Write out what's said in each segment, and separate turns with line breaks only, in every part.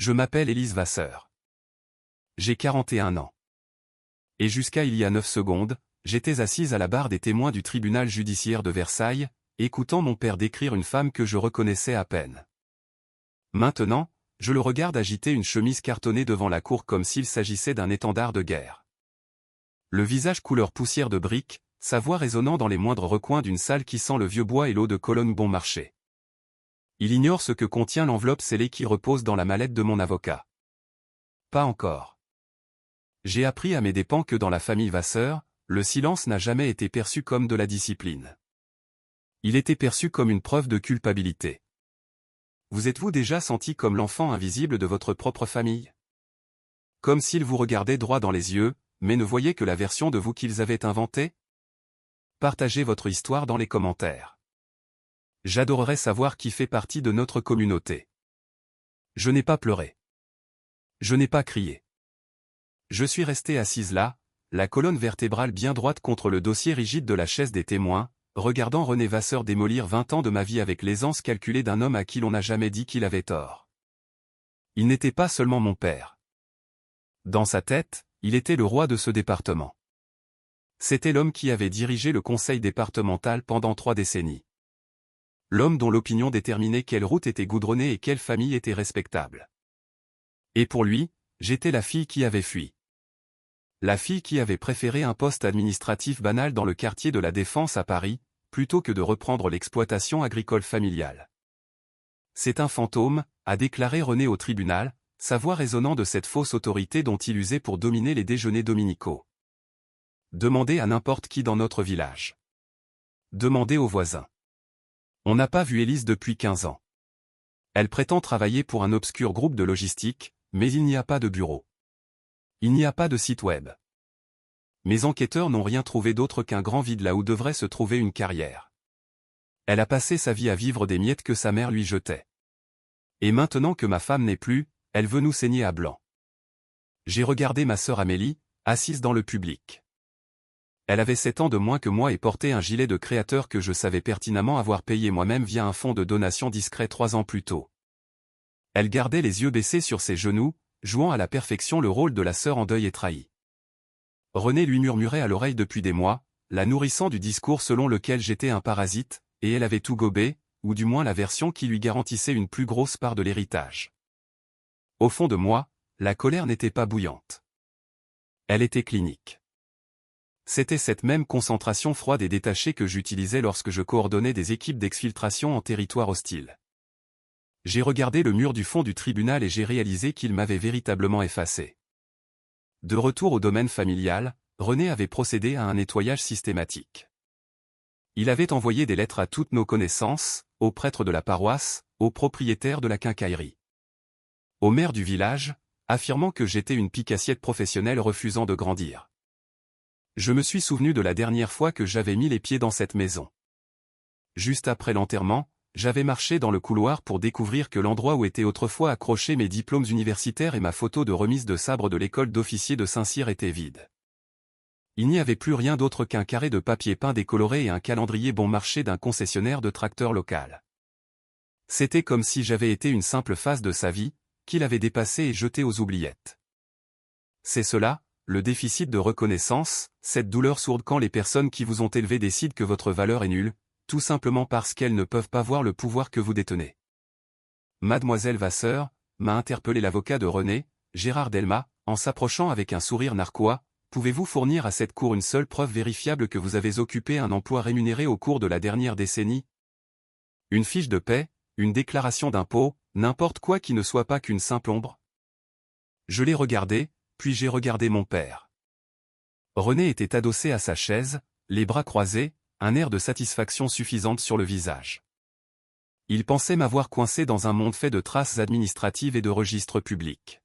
Je m'appelle Élise Vasseur. J'ai 41 ans. Et jusqu'à il y a 9 secondes, j'étais assise à la barre des témoins du tribunal judiciaire de Versailles, écoutant mon père décrire une femme que je reconnaissais à peine. Maintenant, je le regarde agiter une chemise cartonnée devant la cour comme s'il s'agissait d'un étendard de guerre. Le visage couleur poussière de briques, sa voix résonnant dans les moindres recoins d'une salle qui sent le vieux bois et l'eau de Cologne bon marché. Il ignore ce que contient l'enveloppe scellée qui repose dans la mallette de mon avocat. Pas encore. J'ai appris à mes dépens que dans la famille Vasseur, le silence n'a jamais été perçu comme de la discipline. Il était perçu comme une preuve de culpabilité. Vous êtes-vous déjà senti comme l'enfant invisible de votre propre famille? Comme s'ils vous regardaient droit dans les yeux, mais ne voyaient que la version de vous qu'ils avaient inventée? Partagez votre histoire dans les commentaires. J'adorerais savoir qui fait partie de notre communauté. Je n'ai pas pleuré. Je n'ai pas crié. Je suis restée assise là, la colonne vertébrale bien droite contre le dossier rigide de la chaise des témoins, regardant René Vasseur démolir 20 ans de ma vie avec l'aisance calculée d'un homme à qui l'on n'a jamais dit qu'il avait tort. Il n'était pas seulement mon père. Dans sa tête, il était le roi de ce département. C'était l'homme qui avait dirigé le conseil départemental pendant 3 décennies. L'homme dont l'opinion déterminait quelle route était goudronnée et quelle famille était respectable. Et pour lui, j'étais la fille qui avait fui. La fille qui avait préféré un poste administratif banal dans le quartier de la Défense à Paris, plutôt que de reprendre l'exploitation agricole familiale. C'est un fantôme, a déclaré René au tribunal, sa voix résonnant de cette fausse autorité dont il usait pour dominer les déjeuners dominicaux. Demandez à n'importe qui dans notre village. Demandez aux voisins. On n'a pas vu Élise depuis 15 ans. Elle prétend travailler pour un obscur groupe de logistique, mais il n'y a pas de bureau. Il n'y a pas de site web. Mes enquêteurs n'ont rien trouvé d'autre qu'un grand vide là où devrait se trouver une carrière. Elle a passé sa vie à vivre des miettes que sa mère lui jetait. Et maintenant que ma femme n'est plus, elle veut nous saigner à blanc. J'ai regardé ma sœur Amélie, assise dans le public. Elle avait 7 ans de moins que moi et portait un gilet de créateur que je savais pertinemment avoir payé moi-même via un fonds de donation discret 3 ans plus tôt. Elle gardait les yeux baissés sur ses genoux, jouant à la perfection le rôle de la sœur en deuil et trahie. René lui murmurait à l'oreille depuis des mois, la nourrissant du discours selon lequel j'étais un parasite, et elle avait tout gobé, ou du moins la version qui lui garantissait une plus grosse part de l'héritage. Au fond de moi, la colère n'était pas bouillante. Elle était clinique. C'était cette même concentration froide et détachée que j'utilisais lorsque je coordonnais des équipes d'exfiltration en territoire hostile. J'ai regardé le mur du fond du tribunal et j'ai réalisé qu'il m'avait véritablement effacé. De retour au domaine familial, René avait procédé à un nettoyage systématique. Il avait envoyé des lettres à toutes nos connaissances, aux prêtres de la paroisse, aux propriétaires de la quincaillerie. Au maire du village, affirmant que j'étais une pique-assiette professionnelle refusant de grandir. Je me suis souvenu de la dernière fois que j'avais mis les pieds dans cette maison. Juste après l'enterrement, j'avais marché dans le couloir pour découvrir que l'endroit où étaient autrefois accrochés mes diplômes universitaires et ma photo de remise de sabre de l'école d'officier de Saint-Cyr était vide. Il n'y avait plus rien d'autre qu'un carré de papier peint décoloré et un calendrier bon marché d'un concessionnaire de tracteurs local. C'était comme si j'avais été une simple phase de sa vie, qu'il avait dépassée et jetée aux oubliettes. C'est cela, le déficit de reconnaissance, cette douleur sourde quand les personnes qui vous ont élevé décident que votre valeur est nulle, tout simplement parce qu'elles ne peuvent pas voir le pouvoir que vous détenez. Mademoiselle Vasseur, m'a interpellé l'avocat de René, Gérard Delmas, en s'approchant avec un sourire narquois, pouvez-vous fournir à cette cour une seule preuve vérifiable que vous avez occupé un emploi rémunéré au cours de la dernière décennie? Une fiche de paie, une déclaration d'impôt, n'importe quoi qui ne soit pas qu'une simple ombre? Je l'ai regardé, puis j'ai regardé mon père. René était adossé à sa chaise, les bras croisés, un air de satisfaction suffisante sur le visage. Il pensait m'avoir coincé dans un monde fait de traces administratives et de registres publics.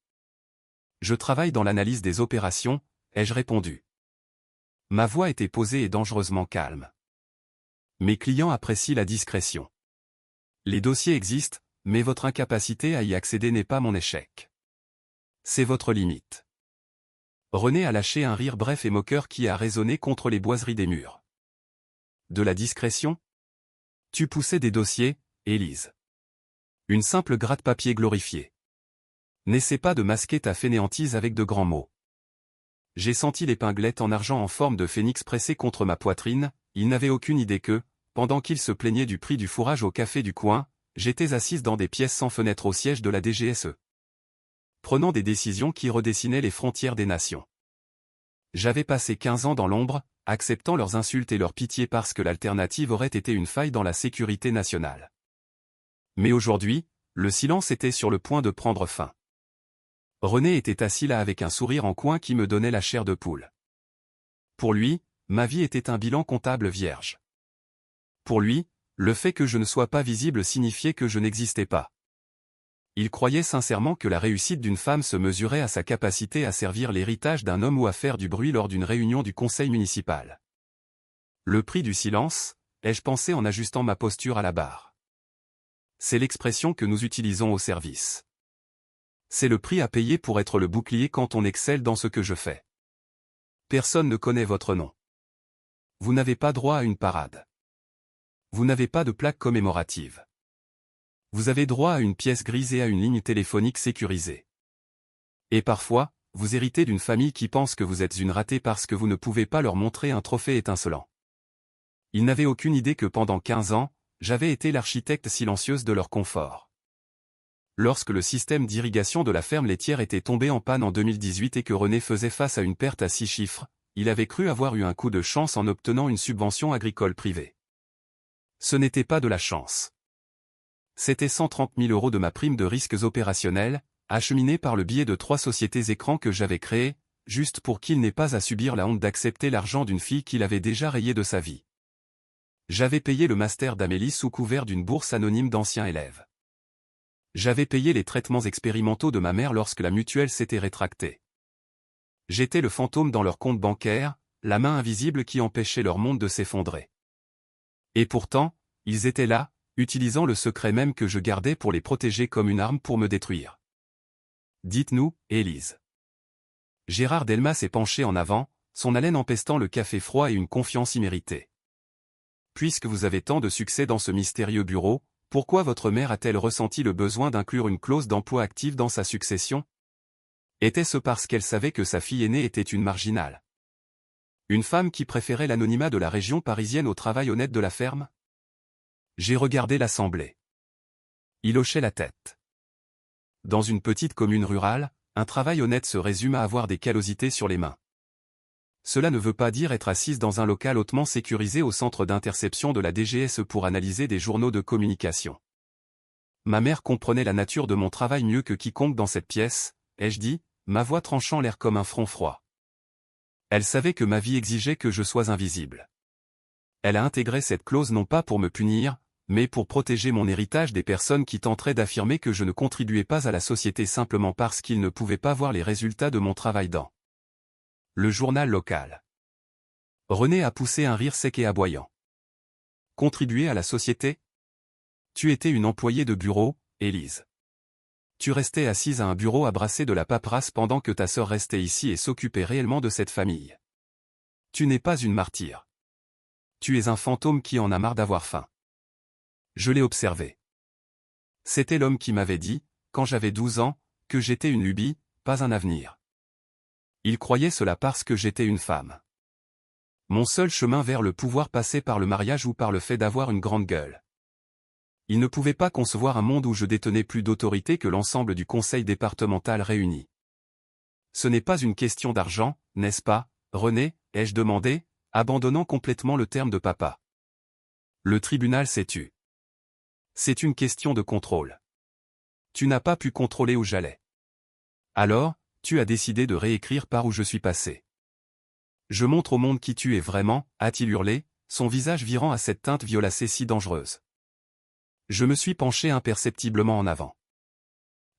Je travaille dans l'analyse des opérations, ai-je répondu. Ma voix était posée et dangereusement calme. Mes clients apprécient la discrétion. Les dossiers existent, mais votre incapacité à y accéder n'est pas mon échec. C'est votre limite. René a lâché un rire bref et moqueur qui a résonné contre les boiseries des murs. De la discrétion? Tu poussais des dossiers, Élise. Une simple gratte-papier glorifiée. N'essaie pas de masquer ta fainéantise avec de grands mots. J'ai senti l'épinglette en argent en forme de phénix pressée contre ma poitrine, il n'avait aucune idée que, pendant qu'il se plaignait du prix du fourrage au café du coin, j'étais assise dans des pièces sans fenêtre au siège de la DGSE. Prenant des décisions qui redessinaient les frontières des nations. J'avais passé 15 ans dans l'ombre, acceptant leurs insultes et leur pitié parce que l'alternative aurait été une faille dans la sécurité nationale. Mais aujourd'hui, le silence était sur le point de prendre fin. René était assis là avec un sourire en coin qui me donnait la chair de poule. Pour lui, ma vie était un bilan comptable vierge. Pour lui, le fait que je ne sois pas visible signifiait que je n'existais pas. Il croyait sincèrement que la réussite d'une femme se mesurait à sa capacité à servir l'héritage d'un homme ou à faire du bruit lors d'une réunion du conseil municipal. Le prix du silence, ai-je pensé en ajustant ma posture à la barre. C'est l'expression que nous utilisons au service. C'est le prix à payer pour être le bouclier quand on excelle dans ce que je fais. Personne ne connaît votre nom. Vous n'avez pas droit à une parade. Vous n'avez pas de plaque commémorative. Vous avez droit à une pièce grise et à une ligne téléphonique sécurisée. Et parfois, vous héritez d'une famille qui pense que vous êtes une ratée parce que vous ne pouvez pas leur montrer un trophée étincelant. Ils n'avaient aucune idée que pendant 15 ans, j'avais été l'architecte silencieuse de leur confort. Lorsque le système d'irrigation de la ferme laitière était tombé en panne en 2018 et que René faisait face à une perte à 6 chiffres, il avait cru avoir eu un coup de chance en obtenant une subvention agricole privée. Ce n'était pas de la chance. C'était 130 000 € de ma prime de risques opérationnels, acheminée par le biais de 3 sociétés écrans que j'avais créées, juste pour qu'il n'ait pas à subir la honte d'accepter l'argent d'une fille qu'il avait déjà rayée de sa vie. J'avais payé le master d'Amélie sous couvert d'une bourse anonyme d'anciens élèves. J'avais payé les traitements expérimentaux de ma mère lorsque la mutuelle s'était rétractée. J'étais le fantôme dans leur compte bancaire, la main invisible qui empêchait leur monde de s'effondrer. Et pourtant, ils étaient là, utilisant le secret même que je gardais pour les protéger comme une arme pour me détruire. Dites-nous, Élise. Gérard Delmas s'est penché en avant, son haleine empestant le café froid et une confiance imméritée. Puisque vous avez tant de succès dans ce mystérieux bureau, pourquoi votre mère a-t-elle ressenti le besoin d'inclure une clause d'emploi active dans sa succession? Était-ce parce qu'elle savait que sa fille aînée était une marginale? Une femme qui préférait l'anonymat de la région parisienne au travail honnête de la ferme? J'ai regardé l'assemblée. Il hochait la tête. Dans une petite commune rurale, un travail honnête se résume à avoir des callosités sur les mains. Cela ne veut pas dire être assise dans un local hautement sécurisé au centre d'interception de la DGSE pour analyser des journaux de communication. Ma mère comprenait la nature de mon travail mieux que quiconque dans cette pièce, ai-je dit, ma voix tranchant l'air comme un front froid. Elle savait que ma vie exigeait que je sois invisible. Elle a intégré cette clause non pas pour me punir, mais pour protéger mon héritage des personnes qui tenteraient d'affirmer que je ne contribuais pas à la société simplement parce qu'ils ne pouvaient pas voir les résultats de mon travail dans le journal local. René a poussé un rire sec et aboyant. Contribuer à la société? Tu étais une employée de bureau, Élise. Tu restais assise à un bureau à brasser de la paperasse pendant que ta sœur restait ici et s'occupait réellement de cette famille. Tu n'es pas une martyre. Tu es un fantôme qui en a marre d'avoir faim. Je l'ai observé. C'était l'homme qui m'avait dit, quand j'avais 12 ans, que j'étais une lubie, pas un avenir. Il croyait cela parce que j'étais une femme. Mon seul chemin vers le pouvoir passait par le mariage ou par le fait d'avoir une grande gueule. Il ne pouvait pas concevoir un monde où je détenais plus d'autorité que l'ensemble du conseil départemental réuni. Ce n'est pas une question d'argent, n'est-ce pas, René, ai-je demandé, abandonnant complètement le terme de papa. Le tribunal s'est tu. C'est une question de contrôle. Tu n'as pas pu contrôler où j'allais. Alors, tu as décidé de réécrire par où je suis passé. Je montre au monde qui tu es vraiment, a-t-il hurlé, son visage virant à cette teinte violacée si dangereuse. Je me suis penché imperceptiblement en avant.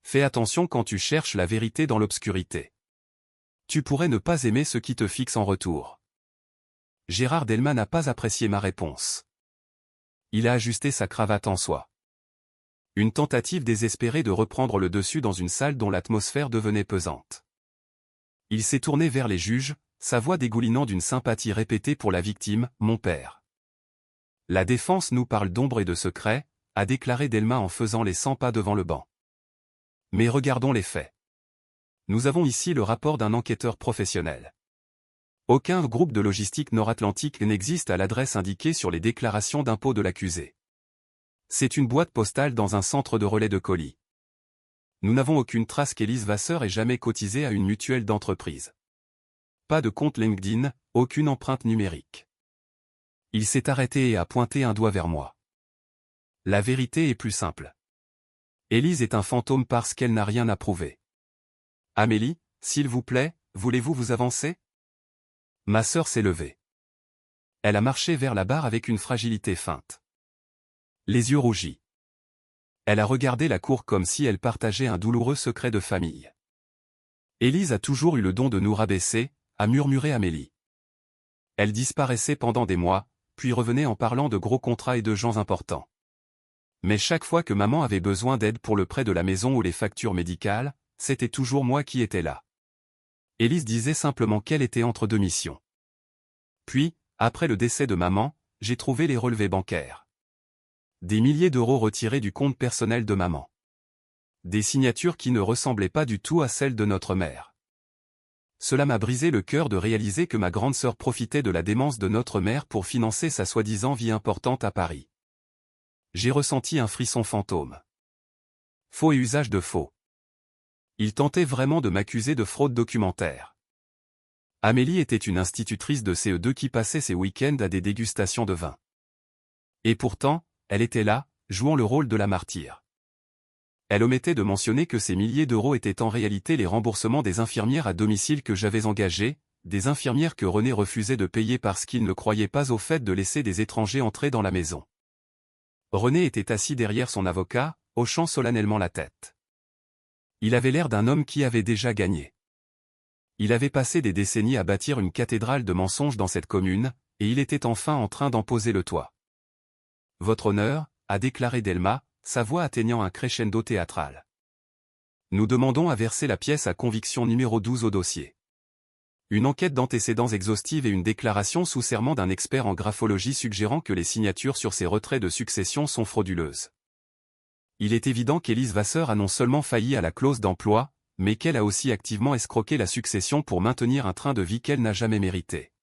Fais attention quand tu cherches la vérité dans l'obscurité. Tu pourrais ne pas aimer ce qui te fixe en retour. Gérard Delmas n'a pas apprécié ma réponse. Il a ajusté sa cravate en soie. Une tentative désespérée de reprendre le dessus dans une salle dont l'atmosphère devenait pesante. Il s'est tourné vers les juges, sa voix dégoulinant d'une sympathie répétée pour la victime, mon père. La défense nous parle d'ombre et de secret, a déclaré Delmas en faisant les 100 pas devant le banc. Mais regardons les faits. Nous avons ici le rapport d'un enquêteur professionnel. Aucun groupe de logistique nord-atlantique n'existe à l'adresse indiquée sur les déclarations d'impôts de l'accusé. C'est une boîte postale dans un centre de relais de colis. Nous n'avons aucune trace qu'Élise Vasseur ait jamais cotisé à une mutuelle d'entreprise. Pas de compte LinkedIn, aucune empreinte numérique. Il s'est arrêté et a pointé un doigt vers moi. La vérité est plus simple. Élise est un fantôme parce qu'elle n'a rien à prouver. Amélie, s'il vous plaît, voulez-vous vous avancer? Ma sœur s'est levée. Elle a marché vers la barre avec une fragilité feinte. Les yeux rougis. Elle a regardé la cour comme si elle partageait un douloureux secret de famille. Élise a toujours eu le don de nous rabaisser, a murmuré Amélie. Elle disparaissait pendant des mois, puis revenait en parlant de gros contrats et de gens importants. Mais chaque fois que maman avait besoin d'aide pour le prêt de la maison ou les factures médicales, c'était toujours moi qui étais là. Élise disait simplement qu'elle était entre deux missions. Puis, après le décès de maman, j'ai trouvé les relevés bancaires. Des milliers d'euros retirés du compte personnel de maman. Des signatures qui ne ressemblaient pas du tout à celles de notre mère. Cela m'a brisé le cœur de réaliser que ma grande sœur profitait de la démence de notre mère pour financer sa soi-disant vie importante à Paris. J'ai ressenti un frisson fantôme. Faux et usage de faux. Il tentait vraiment de m'accuser de fraude documentaire. Amélie était une institutrice de CE2 qui passait ses week-ends à des dégustations de vin. Et pourtant, elle était là, jouant le rôle de la martyre. Elle omettait de mentionner que ces milliers d'euros étaient en réalité les remboursements des infirmières à domicile que j'avais engagées, des infirmières que René refusait de payer parce qu'il ne croyait pas au fait de laisser des étrangers entrer dans la maison. René était assis derrière son avocat, hochant solennellement la tête. Il avait l'air d'un homme qui avait déjà gagné. Il avait passé des décennies à bâtir une cathédrale de mensonges dans cette commune, et il était enfin en train d'en poser le toit. « Votre honneur » a déclaré Delma, sa voix atteignant un crescendo théâtral. Nous demandons à verser la pièce à conviction numéro 12 au dossier. Une enquête d'antécédents exhaustive et une déclaration sous serment d'un expert en graphologie suggérant que les signatures sur ces retraits de succession sont frauduleuses. Il est évident qu'Élise Vasseur a non seulement failli à la clause d'emploi, mais qu'elle a aussi activement escroqué la succession pour maintenir un train de vie qu'elle n'a jamais mérité.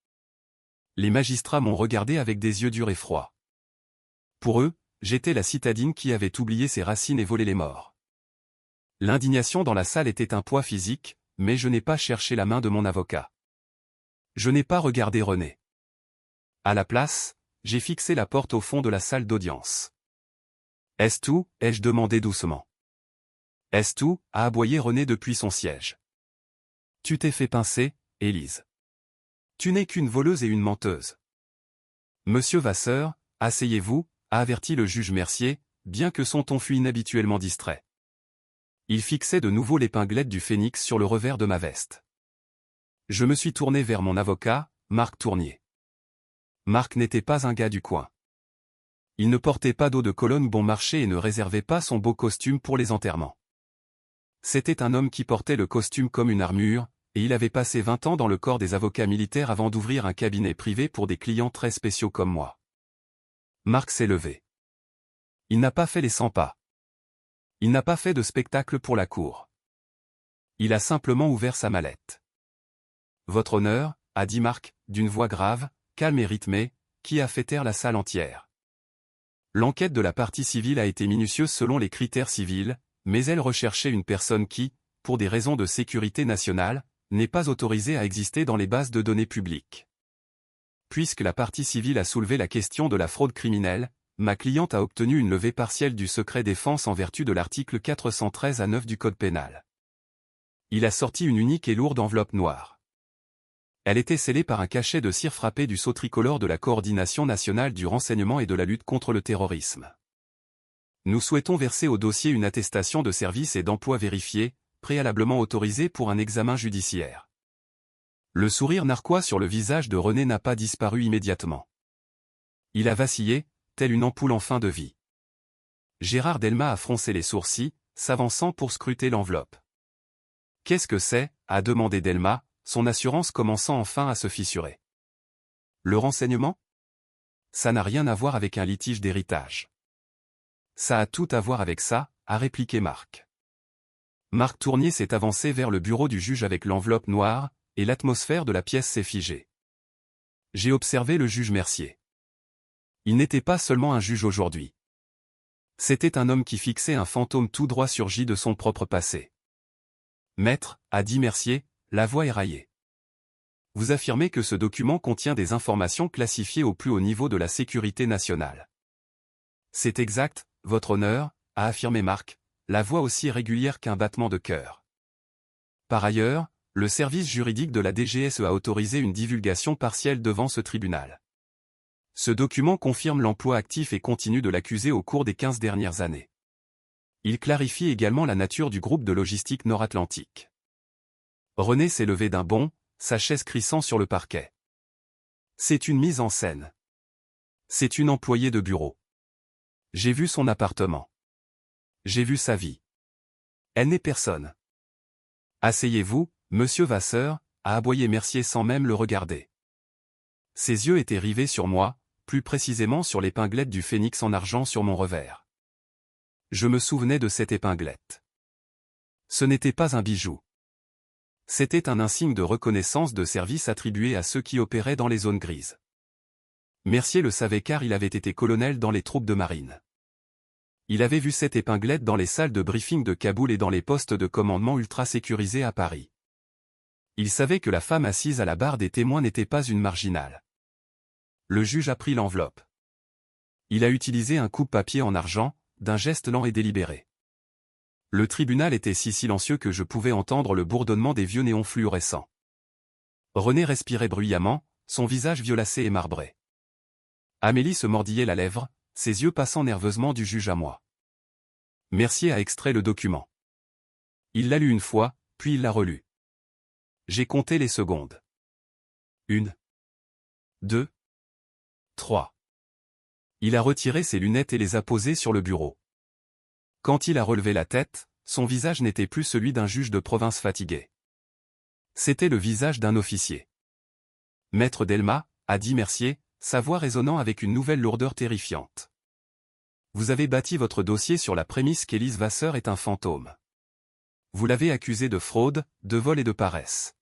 Les magistrats m'ont regardé avec des yeux durs et froids. Pour eux, j'étais la citadine qui avait oublié ses racines et volé les morts. L'indignation dans la salle était un poids physique, mais je n'ai pas cherché la main de mon avocat. Je n'ai pas regardé René. À la place, j'ai fixé la porte au fond de la salle d'audience. « Est-ce tout » ai-je demandé doucement. « Est-ce tout » a aboyé René depuis son siège. « Tu t'es fait pincer, Élise. Tu n'es qu'une voleuse et une menteuse. »« Monsieur Vasseur, asseyez-vous » a averti le juge Mercier, bien que son ton fût inhabituellement distrait. Il fixait de nouveau l'épinglette du phénix sur le revers de ma veste. Je me suis tourné vers mon avocat, Marc Tournier. Marc n'était pas un gars du coin. Il ne portait pas d'eau de Cologne bon marché et ne réservait pas son beau costume pour les enterrements. C'était un homme qui portait le costume comme une armure, et il avait passé 20 ans dans le corps des avocats militaires avant d'ouvrir un cabinet privé pour des clients très spéciaux comme moi. Marc s'est levé. Il n'a pas fait les 100 pas. Il n'a pas fait de spectacle pour la cour. Il a simplement ouvert sa mallette. « Votre honneur » a dit Marc, d'une voix grave, calme et rythmée, qui a fait taire la salle entière. L'enquête de la partie civile a été minutieuse selon les critères civils, mais elle recherchait une personne qui, pour des raisons de sécurité nationale, n'est pas autorisée à exister dans les bases de données publiques. Puisque la partie civile a soulevé la question de la fraude criminelle, ma cliente a obtenu une levée partielle du secret défense en vertu de l'article 413-9 du Code pénal. Il a sorti une unique et lourde enveloppe noire. Elle était scellée par un cachet de cire frappé du sceau tricolore de la Coordination nationale du renseignement et de la lutte contre le terrorisme. Nous souhaitons verser au dossier une attestation de service et d'emploi vérifiée, préalablement autorisée pour un examen judiciaire. Le sourire narquois sur le visage de René n'a pas disparu immédiatement. Il a vacillé, telle une ampoule en fin de vie. Gérard Delma a froncé les sourcils, s'avançant pour scruter l'enveloppe. « Qu'est-ce que c'est » a demandé Delma, son assurance commençant enfin à se fissurer. « Le renseignement ? Ça n'a rien à voir avec un litige d'héritage. »« Ça a tout à voir avec ça » a répliqué Marc. Marc Tournier s'est avancé vers le bureau du juge avec l'enveloppe noire, et l'atmosphère de la pièce s'est figée. J'ai observé le juge Mercier. Il n'était pas seulement un juge aujourd'hui. C'était un homme qui fixait un fantôme tout droit surgi de son propre passé. Maître, a dit Mercier, la voix éraillée. Vous affirmez que ce document contient des informations classifiées au plus haut niveau de la sécurité nationale. C'est exact, votre honneur, a affirmé Marc, la voix aussi régulière qu'un battement de cœur. Par ailleurs, le service juridique de la DGSE a autorisé une divulgation partielle devant ce tribunal. Ce document confirme l'emploi actif et continu de l'accusé au cours des 15 dernières années. Il clarifie également la nature du groupe de logistique Nord-Atlantique. René s'est levé d'un bond, sa chaise crissant sur le parquet. C'est une mise en scène. C'est une employée de bureau. J'ai vu son appartement. J'ai vu sa vie. Elle n'est personne. Asseyez-vous, monsieur Vasseur, a aboyé Mercier sans même le regarder. Ses yeux étaient rivés sur moi, plus précisément sur l'épinglette du phénix en argent sur mon revers. Je me souvenais de cette épinglette. Ce n'était pas un bijou. C'était un insigne de reconnaissance de service attribué à ceux qui opéraient dans les zones grises. Mercier le savait car il avait été colonel dans les troupes de marine. Il avait vu cette épinglette dans les salles de briefing de Kaboul et dans les postes de commandement ultra sécurisés à Paris. Il savait que la femme assise à la barre des témoins n'était pas une marginale. Le juge a pris l'enveloppe. Il a utilisé un coupe-papier en argent, d'un geste lent et délibéré. Le tribunal était si silencieux que je pouvais entendre le bourdonnement des vieux néons fluorescents. René respirait bruyamment, son visage violacé et marbré. Amélie se mordillait la lèvre, ses yeux passant nerveusement du juge à moi. Mercier a extrait le document. Il l'a lu une fois, puis il l'a relu. J'ai compté les secondes. 1, 2, 3. Il a retiré ses lunettes et les a posées sur le bureau. Quand il a relevé la tête, son visage n'était plus celui d'un juge de province fatigué. C'était le visage d'un officier. Maître Delmas, a dit Mercier, sa voix résonnant avec une nouvelle lourdeur terrifiante. Vous avez bâti votre dossier sur la prémisse qu'Élise Vasseur est un fantôme. Vous l'avez accusée de fraude, de vol et de paresse.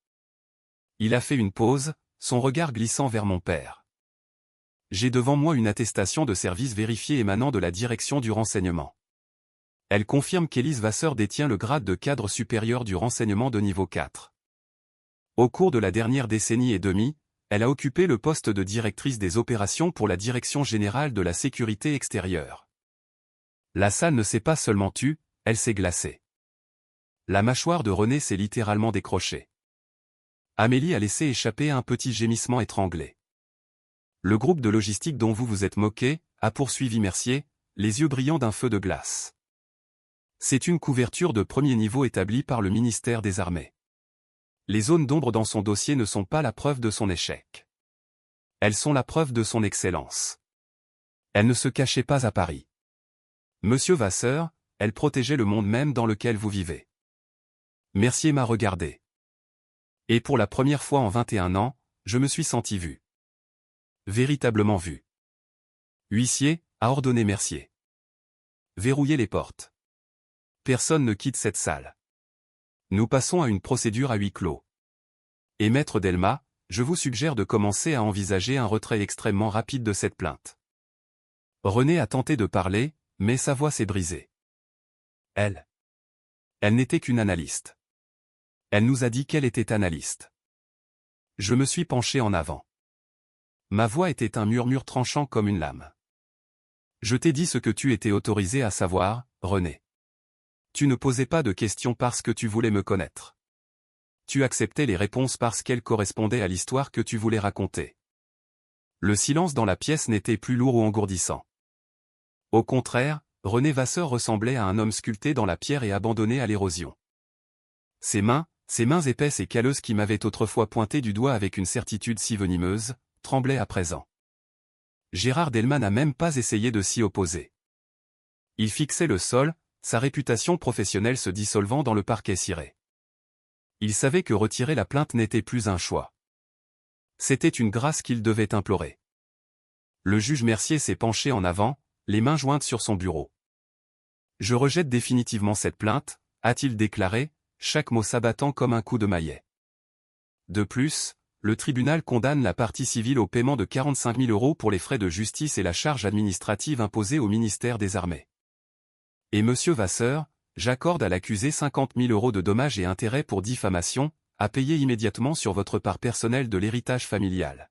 Il a fait une pause, son regard glissant vers mon père. J'ai devant moi une attestation de service vérifiée émanant de la direction du renseignement. Elle confirme qu'Élise Vasseur détient le grade de cadre supérieur du renseignement de niveau 4. Au cours de la dernière décennie et demie, elle a occupé le poste de directrice des opérations pour la Direction générale de la sécurité extérieure. La salle ne s'est pas seulement tue, elle s'est glacée. La mâchoire de René s'est littéralement décrochée. Amélie a laissé échapper un petit gémissement étranglé. Le groupe de logistique dont vous vous êtes moqué, a poursuivi Mercier, les yeux brillants d'un feu de glace. C'est une couverture de premier niveau établie par le ministère des Armées. Les zones d'ombre dans son dossier ne sont pas la preuve de son échec. Elles sont la preuve de son excellence. Elle ne se cachait pas à Paris. Monsieur Vasseur, elle protégeait le monde même dans lequel vous vivez. Mercier m'a regardé. Et pour la première fois en 21 ans, je me suis senti vu. Véritablement vu. Huissier, a ordonné Mercier. Verrouillez les portes. Personne ne quitte cette salle. Nous passons à une procédure à huis clos. Et maître Delmas, je vous suggère de commencer à envisager un retrait extrêmement rapide de cette plainte. René a tenté de parler, mais sa voix s'est brisée. Elle n'était qu'une analyste. Elle nous a dit qu'elle était analyste. Je me suis penché en avant. Ma voix était un murmure tranchant comme une lame. Je t'ai dit ce que tu étais autorisé à savoir, René. Tu ne posais pas de questions parce que tu voulais me connaître. Tu acceptais les réponses parce qu'elles correspondaient à l'histoire que tu voulais raconter. Le silence dans la pièce n'était plus lourd ou engourdissant. Au contraire, René Vasseur ressemblait à un homme sculpté dans la pierre et abandonné à l'érosion. Ses mains épaisses et calleuses qui m'avaient autrefois pointé du doigt avec une certitude si venimeuse, tremblaient à présent. Gérard Delmas n'a même pas essayé de s'y opposer. Il fixait le sol, sa réputation professionnelle se dissolvant dans le parquet ciré. Il savait que retirer la plainte n'était plus un choix. C'était une grâce qu'il devait implorer. Le juge Mercier s'est penché en avant, les mains jointes sur son bureau. Je rejette définitivement cette plainte, a-t-il déclaré, chaque mot s'abattant comme un coup de maillet. De plus, le tribunal condamne la partie civile au paiement de 45 000 € pour les frais de justice et la charge administrative imposée au ministère des Armées. Et Monsieur Vasseur, j'accorde à l'accusé 50 000 € de dommages et intérêts pour diffamation, à payer immédiatement sur votre part personnelle de l'héritage familial.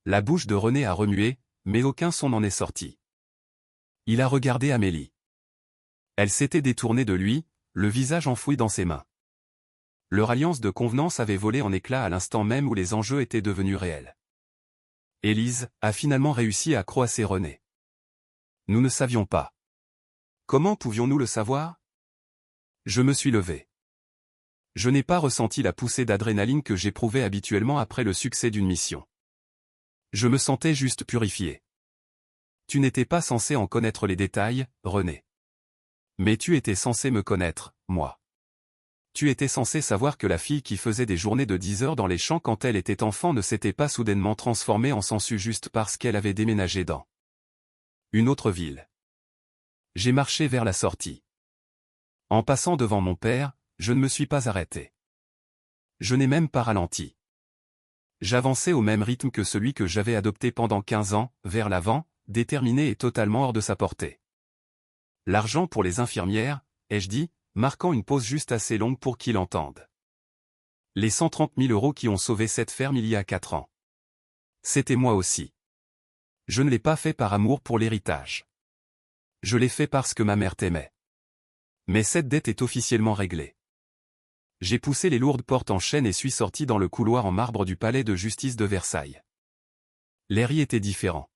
La bouche de René a remué, mais aucun son n'en est sorti. Il a regardé Amélie. Elle s'était détournée de lui, le visage enfoui dans ses mains. Leur alliance de convenance avait volé en éclats à l'instant même où les enjeux étaient devenus réels. Élise a finalement réussi à croiser René. Nous ne savions pas. Comment pouvions-nous le savoir? Je me suis levé. Je n'ai pas ressenti la poussée d'adrénaline que j'éprouvais habituellement après le succès d'une mission. Je me sentais juste purifié. Tu n'étais pas censé en connaître les détails, René. Mais tu étais censé me connaître, moi. Tu étais censé savoir que la fille qui faisait des journées de 10 heures dans les champs quand elle était enfant ne s'était pas soudainement transformée en sangsue juste parce qu'elle avait déménagé dans une autre ville. J'ai marché vers la sortie. En passant devant mon père, je ne me suis pas arrêté. Je n'ai même pas ralenti. J'avançais au même rythme que celui que j'avais adopté pendant 15 ans, vers l'avant, déterminé et totalement hors de sa portée. L'argent pour les infirmières, ai-je dit, marquant une pause juste assez longue pour qu'il entende. Les 130 000 € qui ont sauvé cette ferme il y a 4 ans. C'était moi aussi. Je ne l'ai pas fait par amour pour l'héritage. Je l'ai fait parce que ma mère t'aimait. Mais cette dette est officiellement réglée. J'ai poussé les lourdes portes en chêne et suis sorti dans le couloir en marbre du palais de justice de Versailles. L'air y était différent.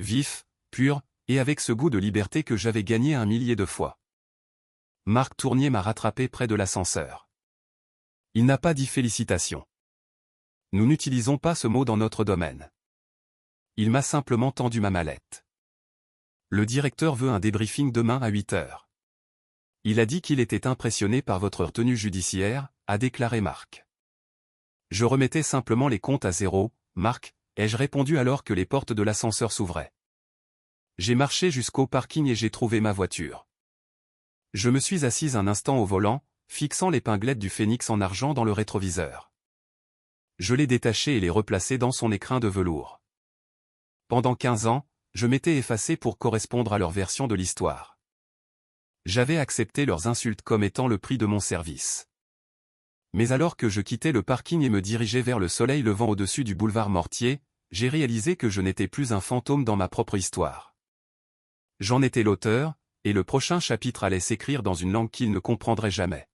Vif, pur, et avec ce goût de liberté que j'avais gagné 1 millier de fois. Marc Tournier m'a rattrapé près de l'ascenseur. Il n'a pas dit félicitations. Nous n'utilisons pas ce mot dans notre domaine. Il m'a simplement tendu ma mallette. Le directeur veut un débriefing demain à 8 heures. Il a dit qu'il était impressionné par votre retenue judiciaire, a déclaré Marc. Je remettais simplement les comptes à zéro, Marc, ai-je répondu alors que les portes de l'ascenseur s'ouvraient. J'ai marché jusqu'au parking et j'ai trouvé ma voiture. Je me suis assise un instant au volant, fixant l'épinglette du Phénix en argent dans le rétroviseur. Je l'ai détaché et l'ai replacé dans son écrin de velours. Pendant 15 ans, je m'étais effacé pour correspondre à leur version de l'histoire. J'avais accepté leurs insultes comme étant le prix de mon service. Mais alors que je quittais le parking et me dirigeais vers le soleil levant au-dessus du boulevard Mortier, j'ai réalisé que je n'étais plus un fantôme dans ma propre histoire. J'en étais l'auteur, et le prochain chapitre allait s'écrire dans une langue qu'il ne comprendrait jamais.